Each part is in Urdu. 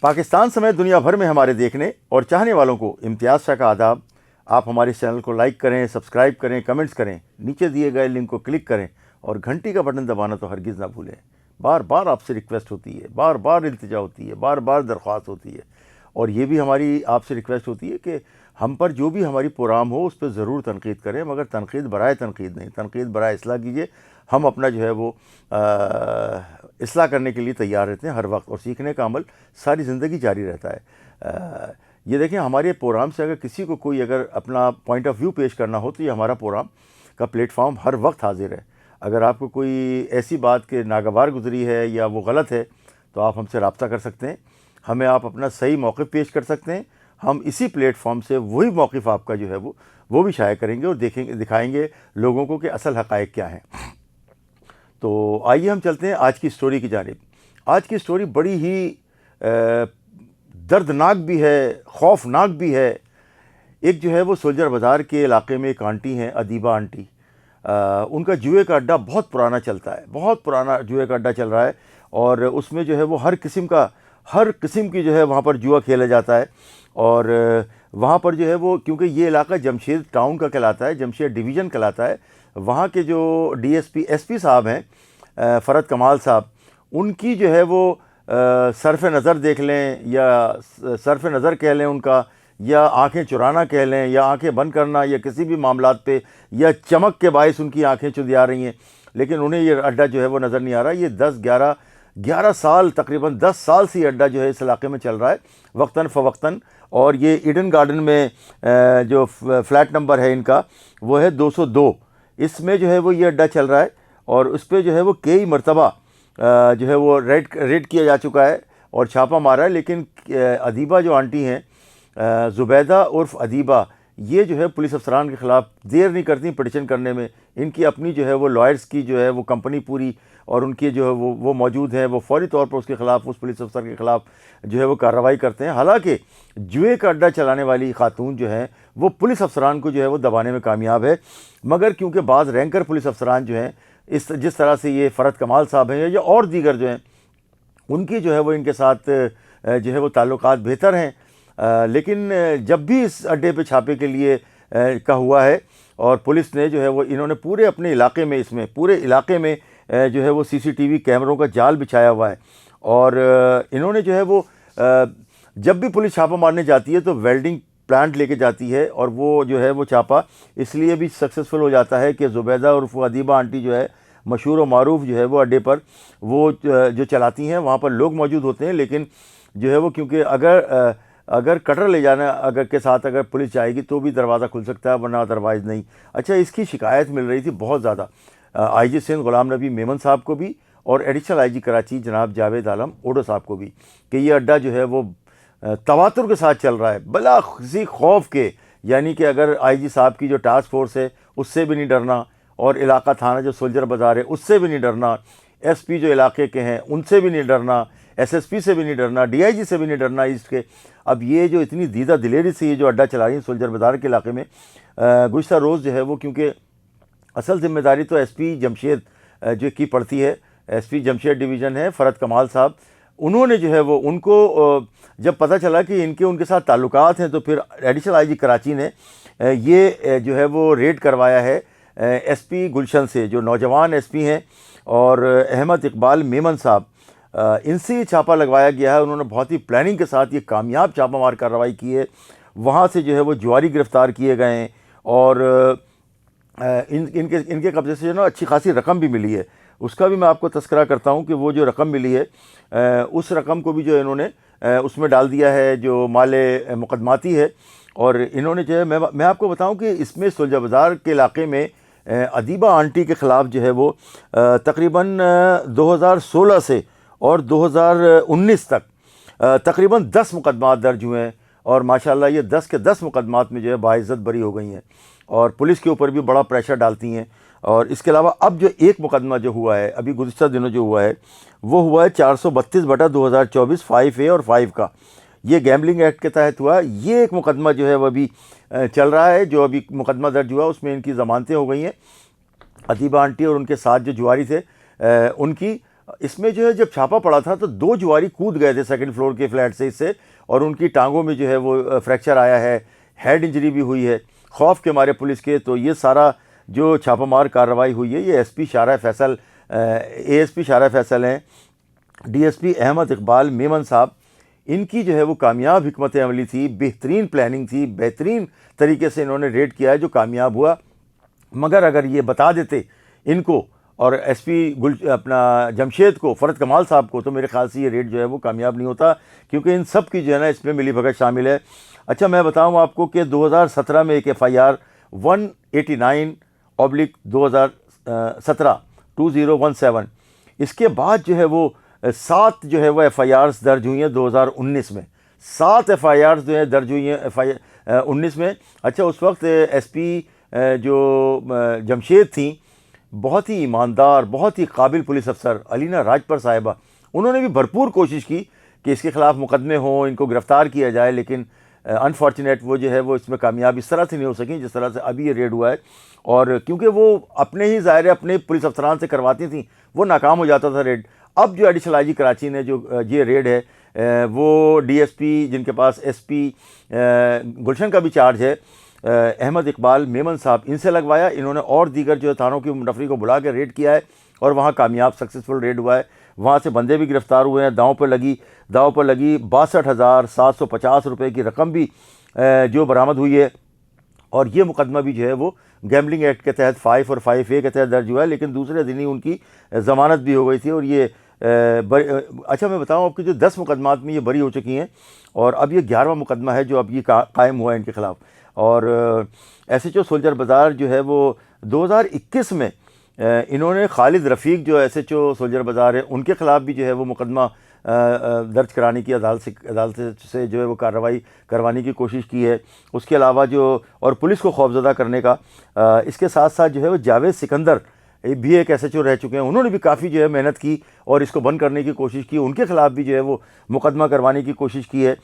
پاکستان سمیت دنیا بھر میں ہمارے دیکھنے اور چاہنے والوں کو امتیاز شاہ کا آداب۔ آپ ہمارے اس چینل کو لائک کریں، سبسکرائب کریں، کمنٹس کریں، نیچے دیے گئے لنک کو کلک کریں اور گھنٹی کا بٹن دبانا تو ہرگز نہ بھولیں۔ بار بار آپ سے ریکویسٹ ہوتی ہے، بار بار التجا ہوتی ہے، بار بار درخواست ہوتی ہے، اور یہ بھی ہماری آپ سے ریکویسٹ ہوتی ہے کہ ہم پر جو بھی ہماری پروگرام ہو اس پہ ضرور تنقید کریں، مگر تنقید برائے تنقید نہیں، تنقید برائے اصلاح کیجیے۔ ہم اپنا جو ہے وہ اصلاح کرنے کے لیے تیار رہتے ہیں ہر وقت، اور سیکھنے کا عمل ساری زندگی جاری رہتا ہے۔ یہ دیکھیں، ہمارے پروگرام سے اگر کسی کو کوئی اگر اپنا پوائنٹ آف ویو پیش کرنا ہو تو یہ ہمارا پروگرام کا پلیٹ فارم ہر وقت حاضر ہے۔ اگر آپ کو کوئی ایسی بات کہ ناگوار گزری ہے یا وہ غلط ہے تو آپ ہم سے رابطہ کر سکتے ہیں، ہمیں آپ اپنا صحیح موقف پیش کر سکتے ہیں۔ ہم اسی پلیٹ فارم سے وہی موقف آپ کا جو ہے وہ بھی شائع کریں گے اور دکھائیں گے لوگوں کو کہ اصل حقائق کیا ہیں۔ تو آئیے ہم چلتے ہیں آج کی سٹوری کی جانب۔ آج کی سٹوری بڑی ہی دردناک بھی ہے، خوفناک بھی ہے۔ ایک جو ہے وہ سولجر بازار کے علاقے میں ایک آنٹی ہیں، ادیبہ آنٹی۔ ان کا جوئے کا اڈہ بہت پرانا چلتا ہے، بہت پرانا جوئے کا اڈہ چل رہا ہے، اور اس میں جو ہے وہ ہر قسم کی جو ہے وہاں پر جوا کھیلا جاتا ہے۔ اور وہاں پر جو ہے وہ، کیونکہ یہ علاقہ جمشید ٹاؤن کا کہلاتا ہے، جمشید ڈویژن کہلاتا ہے، وہاں کے جو ایس پی صاحب ہیں فرد کمال صاحب، ان کی جو ہے وہ صرف نظر دیکھ لیں یا صرف نظر کہہ لیں ان کا، یا آنکھیں چرانا کہہ لیں، یا آنکھیں بند کرنا، یا کسی بھی معاملات پہ یا چمک کے باعث ان کی آنکھیں چندیا رہی ہیں، لیکن انہیں یہ اڈہ جو ہے وہ نظر نہیں آ رہا۔ یہ 11 سال، تقریباً 10 سال سے یہ اڈہ جو ہے اس علاقے میں چل رہا ہے، وقتاً فوقتاً۔ اور یہ ایڈن گارڈن میں جو فلیٹ نمبر ہے ان کا وہ ہے 202، اس میں جو ہے وہ یہ اڈہ چل رہا ہے، اور اس پہ جو ہے وہ کئی مرتبہ جو ہے وہ ریڈ کیا جا چکا ہے اور چھاپہ مارا ہے، لیکن ادیبہ جو آنٹی ہیں، زبیدہ عرف ادیبہ، یہ جو ہے پولیس افسران کے خلاف دیر نہیں کرتی پٹیشن کرنے میں۔ ان کی اپنی جو ہے وہ لائرز کی جو ہے وہ کمپنی پوری، اور ان کے جو ہے وہ موجود ہیں، وہ فوری طور پر اس کے خلاف، اس پولیس افسر کے خلاف جو ہے وہ کارروائی کرتے ہیں۔ حالانکہ جوئے کا اڈہ چلانے والی خاتون جو ہیں وہ پولیس افسران کو جو ہے وہ دبانے میں کامیاب ہے، مگر کیونکہ بعض رینکر پولیس افسران جو ہیں، جس طرح سے یہ فرد کمال صاحب ہیں یا اور دیگر جو ہیں، ان کی جو ہے وہ ان کے ساتھ جو ہے وہ تعلقات بہتر ہیں، لیکن جب بھی اس اڈے پہ چھاپے کے لیے کا ہوا ہے، اور پولیس نے جو ہے وہ انہوں نے پورے اپنے علاقے میں، پورے علاقے میں جو ہے وہ CCTV کیمروں کا جال بچھایا ہوا ہے، اور انہوں نے جو ہے وہ جب بھی پولیس چھاپہ مارنے جاتی ہے تو ویلڈنگ پلانٹ لے کے جاتی ہے، اور وہ جو ہے وہ چھاپہ اس لیے بھی سکسیسفل ہو جاتا ہے کہ زبیدہ اور ادیبہ آنٹی جو ہے مشہور و معروف جو ہے وہ اڈے پر وہ جو چلاتی ہیں، وہاں پر لوگ موجود ہوتے ہیں، لیکن جو ہے وہ کیونکہ اگر کٹر لے جانا اگر کے ساتھ اگر پولیس جائے گی تو بھی دروازہ کھل سکتا ہے، ورنہ ادروائز نہیں۔ اچھا، اس کی شکایت مل رہی تھی بہت زیادہ IG سندھ غلام نبی میمن صاحب کو بھی، اور ایڈیشنل IG کراچی جناب جاوید عالم اوڈو صاحب کو بھی، کہ یہ اڈہ جو ہے وہ تواتر کے ساتھ چل رہا ہے، بلا کسی خوف کے، یعنی کہ اگر IG صاحب کی جو ٹاسک فورس ہے اس سے بھی نہیں ڈرنا، اور علاقہ تھانہ جو سولجر بازار ہے اس سے بھی نہیں ڈرنا، SP جو علاقے کے ہیں ان سے بھی نہیں ڈرنا، SSP سے بھی نہیں ڈرنا، DIG سے بھی نہیں ڈرنا ایسٹ کے۔ اب یہ جو اتنی دیدہ دلیری سے یہ جو اڈہ چلا رہی ہیں سولجر بازار کے علاقے میں، گزشتہ روز جو ہے وہ، کیونکہ اصل ذمہ داری تو SP جمشید جو کی پڑتی ہے، SP جمشید ڈویژن ہے فرد کمال صاحب، انہوں نے جو ہے وہ ان کو جب پتہ چلا کہ ان کے ساتھ تعلقات ہیں، تو پھر ایڈیشنل IG کراچی نے یہ جو ہے وہ ریڈ کروایا ہے SP گلشن سے، جو نوجوان SP ہیں، اور احمد اقبال میمن صاحب، ان سے یہ چھاپہ لگوایا گیا ہے۔ انہوں نے بہت ہی پلاننگ کے ساتھ یہ کامیاب چھاپہ مار کارروائی کی ہے۔ وہاں سے جو ہے وہ جواری گرفتار کیے گئے ہیں، اور ان کے قبضے سے جو ہے نا اچھی خاصی رقم بھی ملی ہے۔ اس کا بھی میں آپ کو تذکرہ کرتا ہوں کہ وہ جو رقم ملی ہے، اس رقم کو بھی جو انہوں نے اس میں ڈال دیا ہے جو مال مقدماتی ہے، اور انہوں نے جو ہے میں آپ کو بتاؤں کہ اس میں سولجر بازار کے علاقے میں ادیبہ آنٹی کے خلاف جو ہے وہ تقریباً 2016 سے اور 2019 تک تقریباً 10 مقدمات درج ہوئے ہیں، اور ماشاءاللہ یہ 10 کے 10 مقدمات میں جو ہے باعزت بری ہو گئی ہیں، اور پولیس کے اوپر بھی بڑا پریشر ڈالتی ہیں۔ اور اس کے علاوہ اب جو ایک مقدمہ جو ہوا ہے ابھی گزشتہ دنوں جو ہوا ہے، وہ ہوا ہے 432/2024 5A اور 5 کا، یہ گیمبلنگ ایکٹ کے تحت ہوا۔ یہ ایک مقدمہ جو ہے وہ ابھی چل رہا ہے، جو ابھی مقدمہ درج ہوا اس میں ان کی ضمانتیں ہو گئی ہیں، ادیبہ آنٹی اور ان کے ساتھ جو جواری تھے ان کی، اس میں جو ہے جب چھاپا پڑا تھا تو 2 جواری کود گئے تھے سیکنڈ فلور کے فلیٹ سے اس سے، اور ان کی ٹانگوں میں جو ہے وہ فریکچر آیا ہے، ہیڈ انجری بھی ہوئی ہے خوف کے مارے پولیس کے۔ تو یہ سارا جو چھاپہ مار کارروائی ہوئی ہے یہ S P Sharae Faisal, A S P Sharae Faisal ہیں، D S P Ahmed Iqbal Memon صاحب، ان کی جو ہے وہ کامیاب حکمت عملی تھی، بہترین پلاننگ تھی، بہترین طریقے سے انہوں نے ریڈ کیا ہے جو کامیاب ہوا۔ مگر اگر یہ بتا دیتے ان کو اور ایس پی اپنا جمشید کو، فرد کمال صاحب کو، تو میرے خیال سے یہ ریڈ جو ہے وہ کامیاب نہیں ہوتا، کیونکہ ان سب کی جو ہے نا اس میں ملی بھگت شامل ہے۔ اچھا میں بتاؤں آپ کو کہ 2017 میں ایک ایف آئی آر 189/2017 2017، اس کے بعد جو ہے وہ 7 جو ہے وہ ایف آئی آرز درج ہوئی ہیں 2019 میں، 7 ایف آئی آرز جو ہیں درج ہوئی ہیں 19 میں۔ اچھا اس وقت ایس پی جو جمشید تھیں، بہت ہی ایماندار، بہت ہی قابل پولیس افسر علینا راجپر صاحبہ، انہوں نے بھی بھرپور کوشش کی کہ اس کے خلاف مقدمے ہوں، ان کو گرفتار کیا جائے، لیکن انفارچونیٹ وہ جو ہے وہ اس میں کامیاب اس طرح سے نہیں ہو سکیں جس طرح سے ابھی یہ ریڈ ہوا ہے۔ اور کیونکہ وہ اپنے ہی ظاہر اپنے پولیس افسران سے کرواتی تھیں، وہ ناکام ہو جاتا تھا ریڈ۔ اب جو ایڈیشنل آئی جی کراچی نے جو یہ ریڈ ہے، وہ ڈی ایس پی جن کے پاس ایس پی گلشن کا بھی چارج ہے، احمد اقبال میمن صاحب، ان سے لگوایا۔ انہوں نے اور دیگر جو تھانوں کی منفری کو بلا کے ریڈ کیا ہے، اور وہاں کامیاب سکسیزفل ریڈ ہوا ہے۔ وہاں سے بندے بھی گرفتار ہوئے ہیں، داؤں پر لگی 62,750 روپے کی رقم بھی جو برآمد ہوئی ہے۔ اور یہ مقدمہ بھی جو ہے وہ گیمبلنگ ایکٹ کے تحت 5 اور 5A کے تحت درج ہوا ہے، لیکن دوسرے دن ہی ان کی ضمانت بھی ہو گئی تھی۔ اور یہ اچھا میں بتاؤں آپ کی جو 10 مقدمات میں یہ بری ہو چکی ہیں، اور اب یہ 11واں مقدمہ ہے جو اب یہ قائم ہوا ہے ان کے خلاف۔ اور ایس ایچ او سولجر بازار جو ہے وہ 2021 میں انہوں نے خالد رفیق جو ایس ایچ او سولجر بازار ہے ان کے خلاف بھی جو ہے وہ مقدمہ درج کرانے کی عدالت سے جو ہے وہ کارروائی کروانے کی کوشش کی ہے۔ اس کے علاوہ جو اور پولیس کو خوفزدہ کرنے کا، اس کے ساتھ ساتھ جو ہے وہ جاوید سکندر بھی ایک ایس ایچ او رہ چکے ہیں، انہوں نے بھی کافی جو ہے محنت کی اور اس کو بند کرنے کی کوشش کی، ان کے خلاف بھی جو ہے وہ مقدمہ کروانے کی کوشش کی ہے،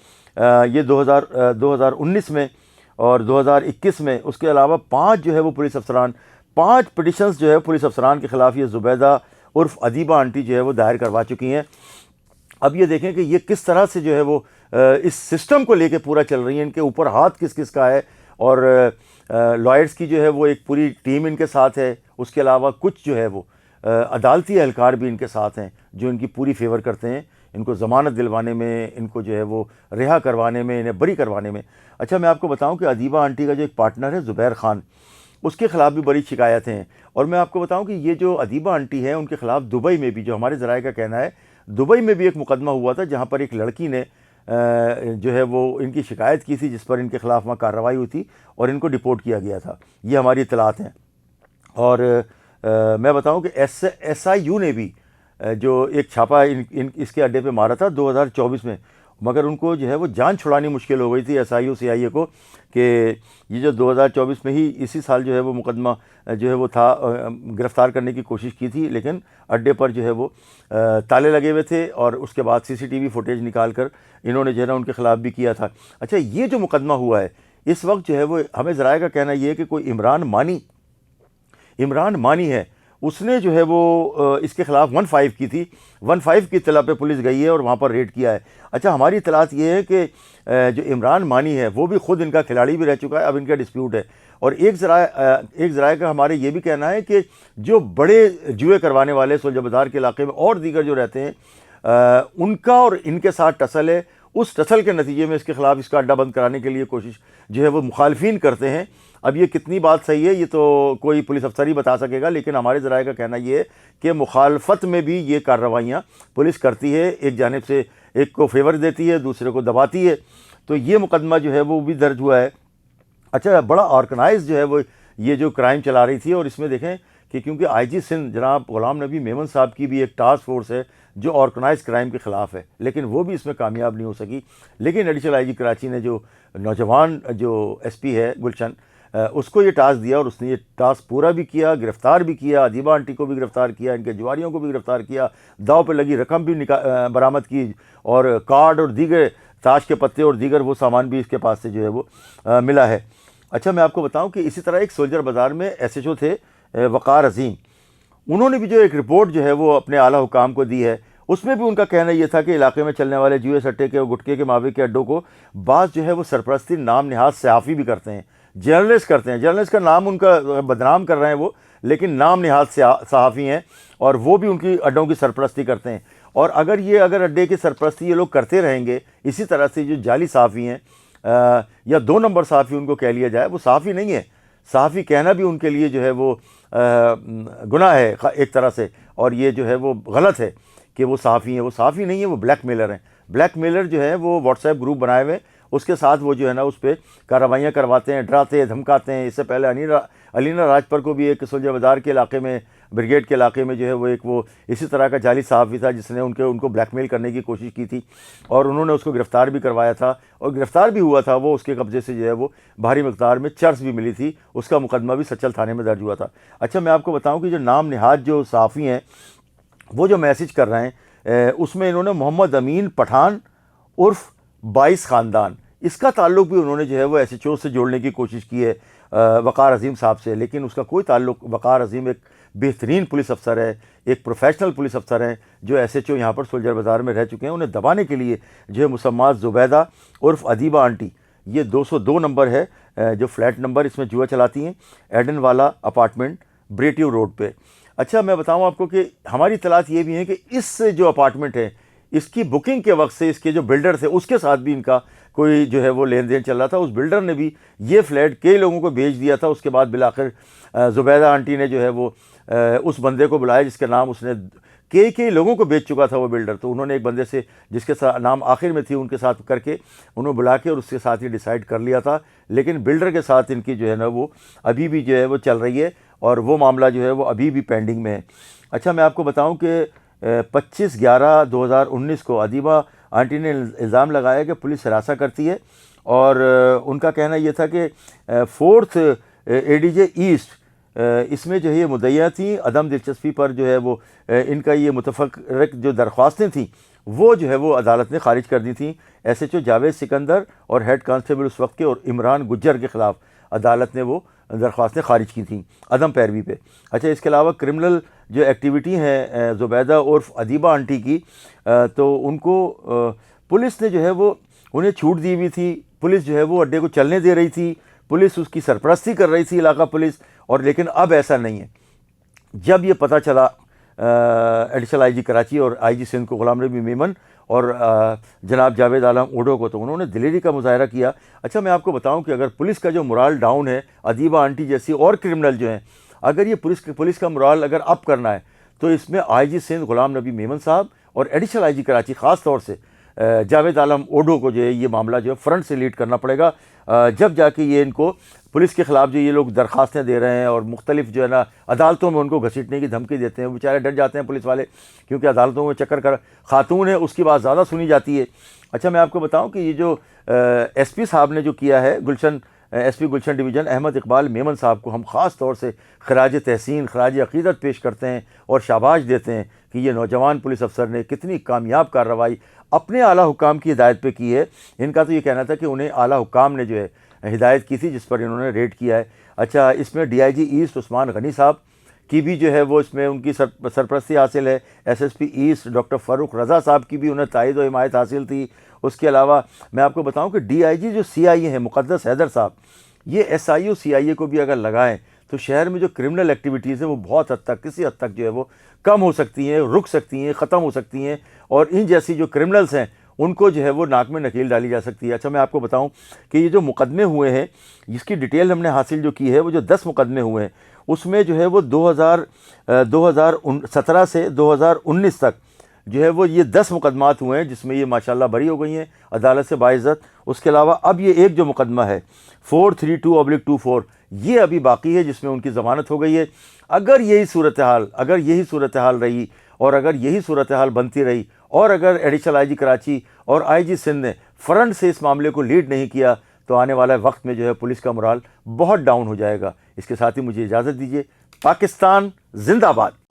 یہ 2019 میں اور 2021 میں۔ اس کے علاوہ 5 جو ہے وہ پولیس افسران، 5 پٹیشنز جو ہے پولیس افسران کے خلاف یہ زبیدہ عرف ادیبہ آنٹی جو ہے وہ دائر کروا چکی ہیں۔ اب یہ دیکھیں کہ یہ کس طرح سے جو ہے وہ اس سسٹم کو لے کے پورا چل رہی ہیں، ان کے اوپر ہاتھ کس کس کا ہے، اور لائرز کی جو ہے وہ ایک پوری ٹیم ان کے ساتھ ہے۔ اس کے علاوہ کچھ جو ہے وہ عدالتی اہلکار بھی ان کے ساتھ ہیں جو ان کی پوری فیور کرتے ہیں، ان کو ضمانت دلوانے میں، ان کو جو ہے وہ رہا کروانے میں، انہیں بری کروانے میں۔ اچھا میں آپ کو بتاؤں کہ ادیبہ آنٹی کا جو ایک پارٹنر ہے زبیر خان، اس کے خلاف بھی بڑی شکایتیں ہیں۔ اور میں آپ کو بتاؤں کہ یہ جو ادیبہ آنٹی ہے ان کے خلاف دبئی میں بھی، جو ہمارے ذرائع کا کہنا ہے، دبئی میں بھی ایک مقدمہ ہوا تھا جہاں پر ایک لڑکی نے جو ہے وہ ان کی شکایت کی تھی، جس پر ان کے خلاف وہاں کارروائی ہوئی تھی اور ان کو ڈپورٹ کیا گیا تھا۔ یہ ہماری اطلاعات ہیں۔ اور میں بتاؤں کہ ایس آئی یو نے بھی جو ایک چھاپا اس کے اڈے پہ مارا تھا 2024 میں، مگر ان کو جو ہے وہ جان چھڑانی مشکل ہو گئی تھی ایس آئی یو سی آئی اے کو، کہ یہ جو 2024 میں ہی اسی سال جو ہے وہ مقدمہ جو ہے وہ تھا، گرفتار کرنے کی کوشش کی تھی، لیکن اڈے پر جو ہے وہ تالے لگے ہوئے تھے، اور اس کے بعد CCTV فوٹیج نکال کر انہوں نے جو ہے نا ان کے خلاف بھی کیا تھا۔ اچھا یہ جو مقدمہ ہوا ہے اس وقت جو ہے وہ ہمیں ذرائع کا کہنا یہ ہے کہ کوئی عمران مانی ہے، اس نے جو ہے وہ اس کے خلاف 15 کی تھی، 15 کی اطلاع پہ پولیس گئی ہے اور وہاں پر ریڈ کیا ہے۔ اچھا ہماری اطلاعات یہ ہے کہ جو عمران مانی ہے وہ بھی خود ان کا کھلاڑی بھی رہ چکا ہے، اب ان کا ڈسپیوٹ ہے۔ اور ایک ذرائع کا ہمارے یہ بھی کہنا ہے کہ جو بڑے جوئے کروانے والے سولجر بازار کے علاقے میں اور دیگر جو رہتے ہیں، ان کا اور ان کے ساتھ ٹسل ہے، اس ٹسل کے نتیجے میں اس کے خلاف اس کا اڈہ بند کرانے کے لیے کوشش جو ہے وہ مخالفین کرتے ہیں۔ اب یہ کتنی بات صحیح ہے یہ تو کوئی پولیس افسر ہی بتا سکے گا، لیکن ہمارے ذرائع کا کہنا یہ ہے کہ مخالفت میں بھی یہ کارروائیاں پولیس کرتی ہے، ایک جانب سے ایک کو فیور دیتی ہے، دوسرے کو دباتی ہے۔ تو یہ مقدمہ جو ہے وہ بھی درج ہوا ہے۔ اچھا بڑا آرگنائز جو ہے وہ یہ جو کرائم چلا رہی تھی، اور اس میں دیکھیں کہ کیونکہ آئی جی سندھ جناب غلام نبی میمن صاحب کی بھی ایک ٹاسک فورس ہے جو آرگنائز کرائم کے خلاف ہے، لیکن وہ بھی اس میں کامیاب نہیں ہو سکی۔ لیکن ایڈیشنل آئی جی کراچی نے جو نوجوان جو ایس پی ہے گلشن، اس کو یہ ٹاسک دیا اور اس نے یہ ٹاسک پورا بھی کیا، گرفتار بھی کیا، ادیبہ آنٹی کو بھی گرفتار کیا، ان کے جواریوں کو بھی گرفتار کیا، داؤ پہ لگی رقم بھی برآمد کی، اور کارڈ اور دیگر تاش کے پتے اور دیگر وہ سامان بھی اس کے پاس سے جو ہے وہ ملا ہے۔ اچھا میں آپ کو بتاؤں کہ اسی طرح ایک سولجر بازار میں ایس ایچ او تھے وقار عظیم، انہوں نے بھی جو ایک رپورٹ جو ہے وہ اپنے اعلیٰ حکام کو دی ہے، اس میں بھی ان کا کہنا یہ تھا کہ علاقے میں چلنے والے جوئے سٹے کے اور گٹکے کے ماوے کے اڈوں کو بعض جو ہے وہ سرپرستی نام نہاد صحافی بھی کرتے ہیں، جرنلسٹ کرتے ہیں، جرنلسٹ کا نام ان کا بدنام کر رہے ہیں وہ، لیکن نام نہاد صحافی ہیں اور وہ بھی ان کی اڈوں کی سرپرستی کرتے ہیں۔ اور اگر اڈے کی سرپرستی یہ لوگ کرتے رہیں گے اسی طرح سے، جو جعلی صحافی ہیں یا 2 نمبر صحافی ان کو کہہ لیا جائے، وہ صحافی نہیں ہے، صحافی کہنا بھی ان کے لیے جو ہے وہ گناہ ہے ایک طرح سے، اور یہ جو ہے وہ غلط ہے کہ وہ صحافی ہیں۔ وہ صحافی نہیں ہیں، وہ بلیک میلر ہیں۔ بلیک میلر جو ہے وہ واٹس ایپ گروپ بنائے ہوئے، اس کے ساتھ وہ جو ہے نا اس پہ کارروائیاں کرواتے ہیں، ڈراتے ہیں، دھمکاتے ہیں۔ اس سے پہلے علینا راجپر کو بھی ایک سلجھا بازار کے علاقے میں، بریگیڈ کے علاقے میں جو ہے وہ اسی طرح کا جعلی صحافی تھا جس نے ان کو بلیک میل کرنے کی کوشش کی تھی، اور انہوں نے اس کو گرفتار بھی کروایا تھا، اور گرفتار بھی ہوا تھا وہ۔ اس کے قبضے سے جو ہے وہ بھاری مقدار میں چرس بھی ملی تھی، اس کا مقدمہ بھی سچل تھانے میں درج ہوا تھا۔ اچھا، میں آپ کو بتاؤں کہ جو نام نہاد جو صحافی ہیں وہ جو میسج کر رہے ہیں، اس میں انہوں نے محمد امین پٹھان عرف 22 خاندان، اس کا تعلق بھی انہوں نے جو ہے وہ ایس ایچ او سے جوڑنے کی کوشش کی ہے، وقار عظیم صاحب سے، لیکن اس کا کوئی تعلق۔ وقار عظیم ایک بہترین پولیس افسر ہے، ایک پروفیشنل پولیس افسر ہیں جو ایس ایچ او یہاں پر سلجھر بازار میں رہ چکے ہیں۔ انہیں دبانے کے لیے جو ہے مسمات زبیدہ عرف ادیبہ آنٹی، یہ 202 نمبر ہے جو فلیٹ نمبر، اس میں جوا چلاتی ہیں، ایڈن والا اپارٹمنٹ بریٹیو روڈ پہ۔ اچھا، میں بتاؤں آپ کو کہ ہماری اطلاعات یہ بھی ہیں کہ اس جو اپارٹمنٹ ہے، اس کی بکنگ کے وقت سے اس کے جو بلڈر تھے اس کے ساتھ بھی ان کا کوئی جو ہے وہ لین دین چل رہا تھا۔ اس بلڈر نے بھی یہ فلیٹ کئی لوگوں کو بیچ دیا تھا۔ اس کے بعد بالآخر زبیدہ آنٹی نے جو ہے وہ اس بندے کو بلایا جس کا نام اس نے کئی لوگوں کو بیچ چکا تھا وہ بلڈر، تو انہوں نے ایک بندے سے جس کے نام آخر میں تھی ان کے ساتھ کر کے انہوں بلا کے اور اس کے ساتھ ہی ڈیسائیڈ کر لیا تھا، لیکن بلڈر کے ساتھ ان کی جو ہے نا وہ ابھی بھی جو ہے وہ چل رہی ہے، اور وہ معاملہ جو ہے وہ ابھی بھی پینڈنگ میں ہے۔ اچھا، میں آپ کو بتاؤں کہ 25/11/2019 کو ادیبہ آنٹی نے الزام لگایا کہ پولیس ہراساں کرتی ہے، اور ان کا کہنا یہ تھا کہ 4th ADJ ایسٹ اس میں جو ہے یہ مدعیہ تھیں، عدم دلچسپی پر جو ہے وہ ان کا یہ متفرق جو درخواستیں تھیں وہ جو ہے وہ عدالت نے خارج کر دی تھیں۔ S H O Javed Sikandar اور ہیڈ کانسٹیبل اس وقت کے اور عمران گجر کے خلاف عدالت نے وہ درخواستیں خارج کی تھیں عدم پیروی پہ۔ اچھا، اس کے علاوہ کرمنل جو ایکٹیویٹی ہیں زبیدہ عرف ادیبہ آنٹی کی، تو ان کو پولیس نے جو ہے وہ انہیں چھوٹ دی ہوئی تھی، پولیس جو ہے وہ اڈے کو چلنے دے رہی تھی، پولیس اس کی سرپرستی کر رہی تھی علاقہ پولیس، اور لیکن اب ایسا نہیں ہے۔ جب یہ پتہ چلا ایڈیشنل آئی جی کراچی اور آئی جی سندھ کو غلام نبی میمن اور جناب جاوید عالم اوڈو کو، تو انہوں نے دلیری کا مظاہرہ کیا۔ اچھا، میں آپ کو بتاؤں کہ اگر پولیس کا جو morale ڈاؤن ہے، ادیبہ آنٹی جیسی اور کرمنل جو ہیں، اگر یہ پولیس کا morale اگر اپ کرنا ہے تو اس میں آئی جی سندھ غلام نبی میمن صاحب اور ایڈیشنل آئی جی کراچی خاص طور سے جاوید عالم اوڈو کو جو ہے یہ معاملہ جو ہے فرنٹ سے لیڈ کرنا پڑے گا، جب جا کے یہ ان کو پولیس کے خلاف جو یہ لوگ درخواستیں دے رہے ہیں اور مختلف جو ہے نا عدالتوں میں ان کو گھسیٹنے کی دھمکی دیتے ہیں، بیچارے ڈر جاتے ہیں پولیس والے، کیونکہ عدالتوں میں چکر کر خاتون ہے اس کی بات زیادہ سنی جاتی ہے۔ اچھا، میں آپ کو بتاؤں کہ یہ جو ایس پی صاحب نے جو کیا ہے، ایس پی گلشن ڈویژن احمد اقبال میمن صاحب کو ہم خاص طور سے خراج تحسین، خراج عقیدت پیش کرتے ہیں اور شاباش دیتے ہیں کہ یہ نوجوان پولیس افسر نے کتنی کامیاب کارروائی اپنے اعلیٰ حکام کی ہدایت پہ کی ہے۔ ان کا تو یہ کہنا تھا کہ انہیں اعلیٰ حکام نے جو ہے ہدایت کی تھی جس پر انہوں نے ریڈ کیا ہے۔ اچھا، اس میں ڈی آئی جی ایسٹ عثمان غنی صاحب کی بھی جو ہے وہ اس میں ان کی سرپرستی حاصل ہے، S S P east doctor Farooq Raza صاحب کی بھی انہیں تائید و حمایت حاصل تھی۔ اس کے علاوہ میں آپ کو بتاؤں کہ ڈی آئی جی جو سی آئی اے ہیں مقدس حیدر صاحب، یہ ایس آئی او سی آئی اے کو بھی اگر لگائیں تو شہر میں جو کرمنل ایکٹیویٹیز ہیں وہ بہت حد تک، کسی حد تک جو ہے وہ کم ہو سکتی ہیں، رک سکتی ہیں، ختم ہو سکتی ہیں، اور ان جیسی جو کرمنلز ہیں ان کو جو ہے وہ ناک میں نکیل ڈالی جا سکتی ہے۔ اچھا، میں آپ کو بتاؤں کہ یہ جو مقدمے ہوئے ہیں جس کی ڈیٹیل ہم نے حاصل جو کی ہے، وہ جو 10 مقدمے ہوئے ہیں اس میں جو ہے وہ 2017 سے 2019 تک جو ہے وہ یہ 10 مقدمات ہوئے ہیں جس میں یہ ماشاءاللہ بری ہو گئی ہیں عدالت سے باعزت۔ اس کے علاوہ اب یہ ایک جو مقدمہ ہے 432/24 یہ ابھی باقی ہے جس میں ان کی ضمانت ہو گئی ہے۔ اگر یہی صورتحال رہی اور اگر یہی صورتحال بنتی رہی اور اگر ایڈیشنل آئی جی کراچی اور آئی جی سندھ نے فرنٹ سے اس معاملے کو لیڈ نہیں کیا تو آنے والے وقت میں جو ہے پولیس کا morale بہت ڈاؤن ہو جائے گا۔ اس کے ساتھ ہی مجھے اجازت دیجیے۔ پاکستان زندہ باد۔